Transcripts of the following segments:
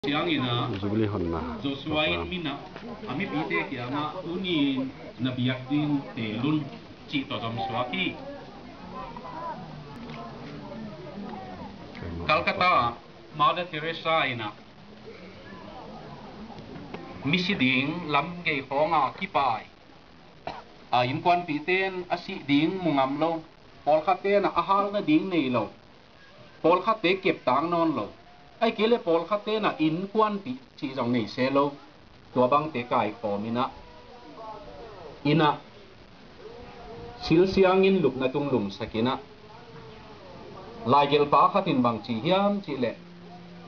siang ina Jubli honna Joshua in mina ami pite kya ma uni nabiyak din telun chi to jom swaki Calcutta Mother Teresa ina misiding lam gay honga kipai in kwan piten asi ding mungam lo pol khate na ahal na ding nei lo pol khate kep tang non lo ai kele pol khate na in kwan pi chi jong nei se lo tua bang te kai ko mina ina sil siang in lup na tung lum sakina lai gel pa khatin bang chi hiam chi le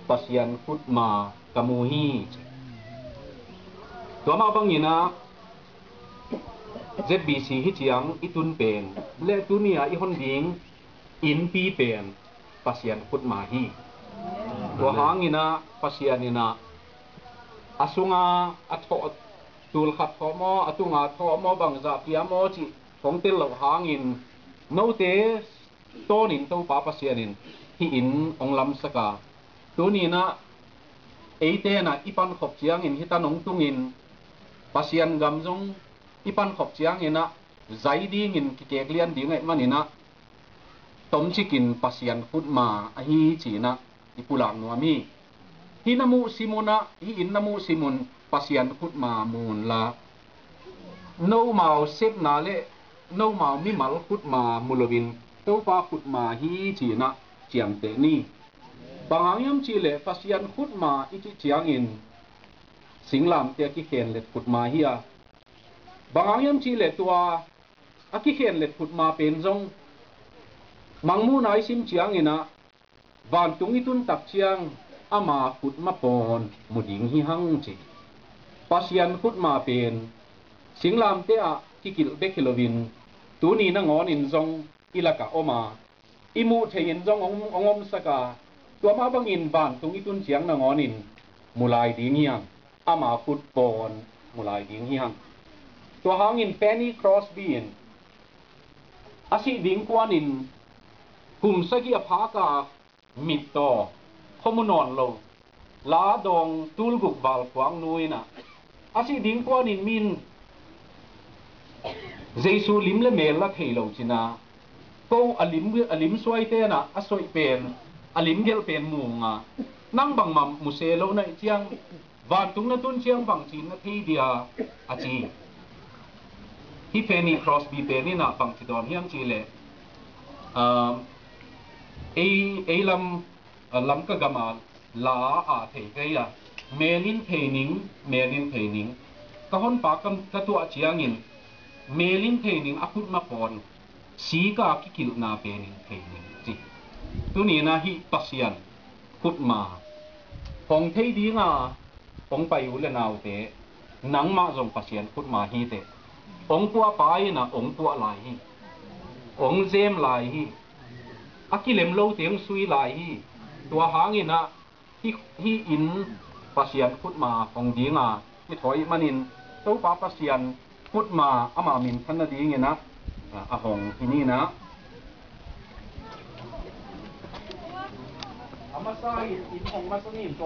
pasian khut ma kamuhi tua ma bang ina ZBC hi chiang itun pen le tunia i hon ding in pi pen pasian khut ma hi tua hangina pasianina asunga atho tul khat thomo atunga thomo bangza piamo chi kongtel lo hangin note tonin to pa pasianin hi in onglam saka tunina eite na ipan khop chiang in hitanong tungin pasian gamjong ipan khop chiang ina zaiding in kikeklian dingai manina tomchikin pasian khutma ahi china ipulang nuami hi namu simuna hi in namu simun pasian khutma mun la no mau sep na le no mau mi mal khutma mulovin to pa khutma hi china chiam te ni bangyam chi le pasian khutma ichi chiang in singlam te ki khen le khutma hi a bangyam chi le tua aki khen le khutma pen jong mangmu nai sim chiang ina van tungi tun tak chiang ama khutma pon muding hi hang chi pasian khutma pen singlam te a kikil bekilovin tuni na ngon in jong ilaka oma imu thein jong ongom saka tua ma bangin van tungi tun chiang na ngon in mulai ding hiang ama khut pon mulai ding hiang tua hangin Penny Crosby in asi ding kwan in hum sagi aphaka mit to khomunon lo la dong tulguk bal kwang nuina asi ding kwan in min Jesu lim le mel la theilo china ko alim suai te na asoi pen alim gel pen munga nang bang mam muselo na chiang van tung na tun chiang bang chin na thi dia achi hi Penny Crosby pe ni na bang chidon hiam chi le lam ka gama la a thei ke ya melin theining ka hon pa kam ka tu chiang in melin theining akut ma pon si ka ki kil na pe nin theining chi tu ni na hi pasian kut ma hong thei dinga hong pai u le naw te nang ma jong pasian kut ma hi te ong tua pai na ong tua lai hi ong jem lai hi akilem lo teng sui lai hi tua hangina hi in pasian khut ma hong dinga hi thoi manin to pa pasian khut ma ama min thanna dingena a hong hini na ama sai in hong ma soni to